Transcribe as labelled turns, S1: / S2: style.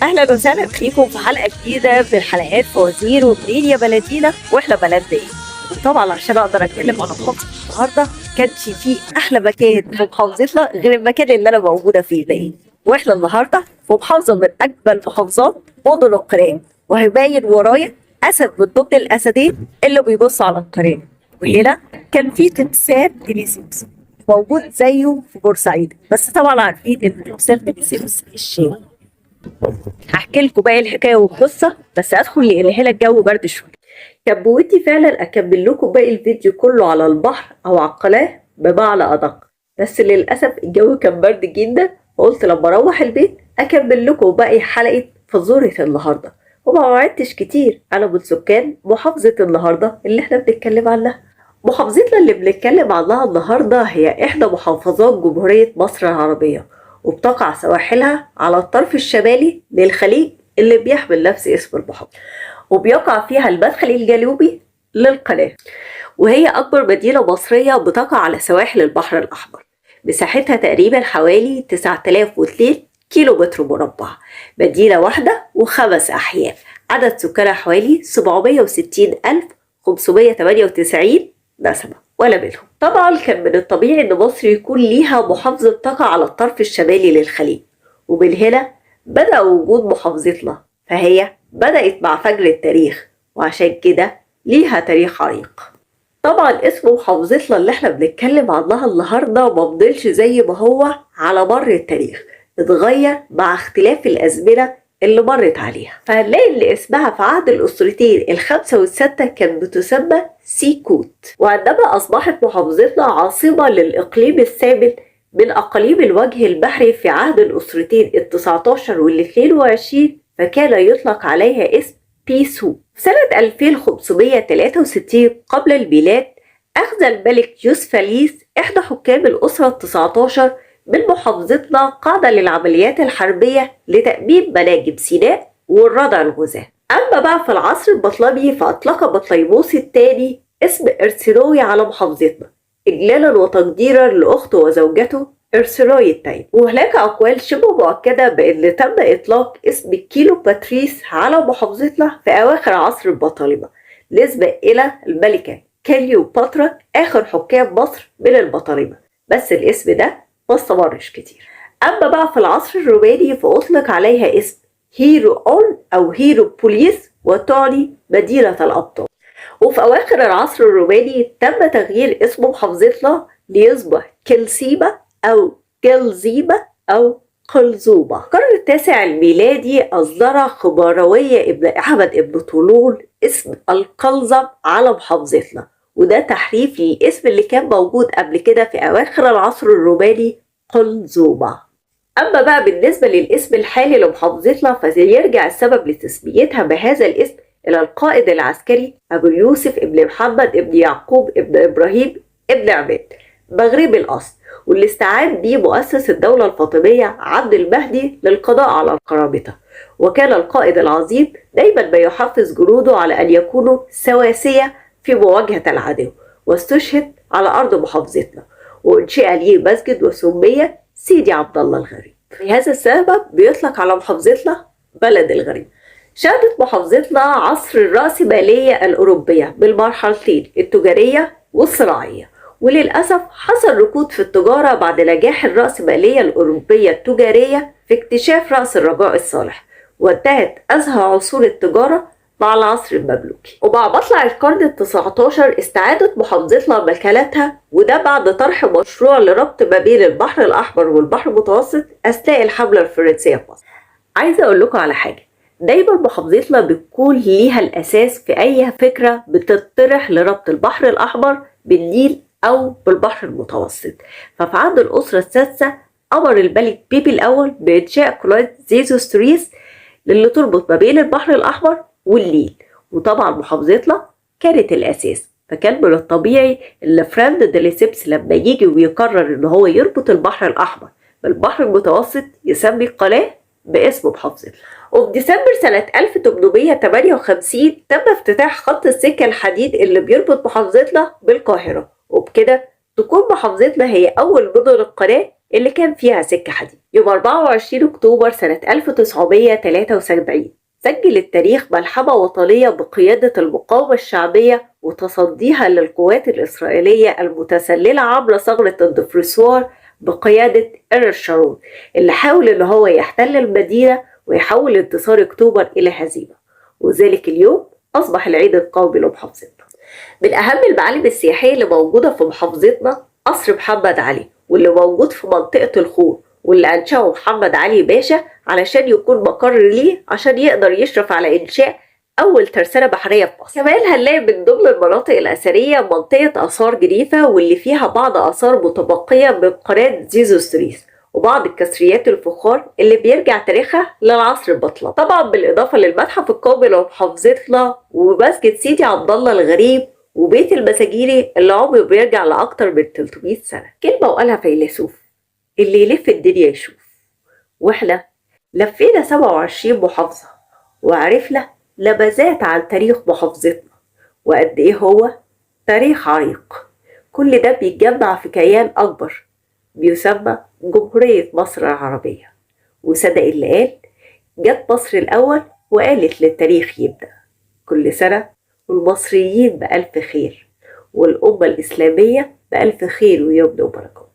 S1: اهلا وسهلا فيكم في حلقه جديده من حلقات فوازير ومنين يا بلدينا واحنا بلدنا ايه. وطبعا عشان اقدر اتكلم على محافظه النهارده كانش في احلى مكان في محافظتنا غير المكان اللي انا موجوده فيه ده. واحنا النهارده في محافظه من اجمل محافظات مدن القناه، وهيبين ورايا اسد من ضمن الاسدين اللي بيبص على القناه. وهنا كان في تمثال تيليسيبس موجود زيه في بورسعيد، بس طبعا عارفين ان تمثال تيليسيبس الشيء. هحكي لكم باقي الحكايه والقصه، بس ادخل لإلهي الجو برد شويه. كان بودي فعلا اكمل لكم باقي الفيديو كله على البحر او على القناه بمعنى ادق، بس للاسف الجو كان برد جدا، وقلت لما اروح البيت اكمل لكم باقي حلقه فزوره النهارده. وما وعدتش كتير، انا من سكان محافظه النهارده اللي احنا بنتكلم عنها. محافظتنا اللي بنتكلم عنها النهارده هي احدى محافظات جمهوريه مصر العربيه، وبتقع سواحلها على الطرف الشمالي للخليج اللي بيحمل نفس اسم المحافظة، وبيقع فيها المدخل الجنوبي للقناة. وهي أكبر مدينة مصرية بتقع على سواحل البحر الأحمر، مساحتها تقريبا حوالي 9002 كيلو متر مربع. مدينة واحدة وخمس أحياء، عدد سكانها حوالي 760,598 نسمة ولا منهم. طبعا كان من الطبيعي ان مصر يكون ليها محافظة تقع على الطرف الشمالي للخليج، ومن هنا بدأ وجود محافظتنا، فهي بدأت مع فجر التاريخ، وعشان كده ليها تاريخ عريق. طبعا اسم محافظتنا اللي احنا بنتكلم عنها النهارده مفضلش زي ما هو على مر التاريخ، اتغير مع اختلاف الأزمنة اللي مرت عليها. فهنلاقي اللي اسمها في عهد الأسرتين الخمسة والستة كانت بتسمى سيكوت، وعندما أصبحت محافظتنا عاصمة للإقليم الثامن من أقاليم الوجه البحري في عهد الأسرتين ال19 وال22، فكان يطلق عليها اسم بيسو. في سنة 2563 قبل الميلاد أخذ الملك يوسفاليس إحدى حكام الأسرة ال19 من محافظتنا قاعدة للعمليات الحربية لتأمين مناجم سيناء والردع الغزاة. أما بقى في العصر البطلمي فأطلق بطليموس الثاني اسم إرسنوي على محافظتنا، إجلالا وتقديرا لأخته وزوجته إرسنوي الثاني. وهناك أقوال شبه مؤكدة بأن تم إطلاق اسم كيلو باتريس على محافظتنا في أواخر عصر البطالمة نسبة إلى الملكة كليوباترا آخر حكام مصر من البطالمة، بس الاسم ده ما استمرش كتير. أما بقى في العصر الروماني فأطلق عليها اسم هيرو أون أو هيرو بوليس، وتعني مدينة الأبطال. وفي أواخر العصر الروماني تم تغيير اسم محافظتنا ليصبح كلسيبة أو كلزيبة أو قلزوبة. القرن التاسع الميلادي أصدر خبراوية ابن أحمد ابن طولون اسم القلزم على محافظتنا، وده تحريف للاسم اللي كان موجود قبل كده في أواخر العصر الروماني قلزوبة. أما بقى بالنسبة للاسم الحالي لمحافظتنا فسيرجع السبب لتسميتها بهذا الاسم إلى القائد العسكري أبو يوسف ابن محمد ابن يعقوب ابن إبراهيم ابن عماد مغربي الأصل، واللي استعان به مؤسس الدولة الفاطمية عبد المهدي للقضاء على القرامطة. وكان القائد العظيم دايما ما يحفز جنوده على أن يكونوا سواسية في مواجهة العدو، واستشهد على أرض محافظتنا، وانشئ ليه مسجد وسمي سيدي عبد الله الغريب. لهذا السبب بيطلق على محافظتنا بلد الغريب. شهدت محافظتنا عصر الرأسمالية الأوروبية بالمرحلتين التجارية والصناعية، وللأسف حصل ركود في التجارة بعد نجاح الرأسمالية الأوروبية التجارية في اكتشاف رأس الرجاء الصالح، وانتهت أزهى عصور التجارة مع العصر المملوكي. ومع مطلع القرن ال19 استعادت محافظتنا مكانتها، وده بعد طرح مشروع لربط ما بين البحر الأحمر والبحر المتوسط أثناء الحملة الفرنسية في مصر. عايزة أقول لكم على حاجة، دايما محافظتنا بتكون ليها الأساس في أي فكرة بتطرح لربط البحر الأحمر بالنيل أو بالبحر المتوسط. ففي عهد الأسرة السادسة أمر الملك بيبي الأول بإنشاء قناة زيزوستريس اللي تربط ما بين البحر الأحمر والنيل، وطبعا محافظتنا كانت الأساس. فكان من الطبيعي ان فريند ديليسيبس لما يجي ويقرر ان هو يربط البحر الأحمر بالبحر المتوسط يسمي القناة باسم محافظتنا. وفي ديسمبر سنة 1858 تم افتتاح خط السكة الحديد اللي بيربط محافظتنا بالقاهرة، وبكده تكون محافظتنا هي أول مدن القناة اللي كان فيها سكة حديد. يوم 24 أكتوبر سنة 1973 سجل التاريخ ملحمة وطنية بقيادة المقاومة الشعبية وتصديها للقوات الإسرائيلية المتسللة عبر ثغرة الدفرسوار بقيادة إيريل شارون، اللي حاول إن هو يحتل المدينة ويحول انتصار أكتوبر إلى هزيمة. وذلك اليوم أصبح العيد القومي لمحافظتنا. من أهم المعالم السياحية اللي موجودة في محافظتنا قصر محمد علي، واللي موجود في منطقة الخور، واللي أنشأه محمد علي باشا علشان يكون مقر ليه عشان يقدر يشرف على إنشاء أول ترسانة بحرية في مصر. كمان هنلاقي من ضمن المناطق الأثرية منطقة آثار جريفة، واللي فيها بعض آثار متبقية من قناة زيزوستريس وبعض الكسريات الفخار اللي بيرجع تاريخها للعصر البطلمي. طبعا بالإضافة للمتحف القومي لمحافظتنا ومسجد سيدي عبد الله الغريب وبيت المساجيري اللي عمره بيرجع لأكتر من 300 سنة. كلمة وقالها فيلسوف: اللي يلف الدنيا يشوف. واحنا لفينا 27 محافظة وعرفنا نبذات عن تاريخ محافظتنا وقد ايه هو تاريخ عريق. كل ده بيتجمع في كيان أكبر بيسمى جمهورية مصر العربية. وصدق اللي قال: جت مصر الأول وقالت للتاريخ يبدأ. كل سنة والمصريين بألف خير، والأمة الإسلامية بألف خير ويمن وبركات.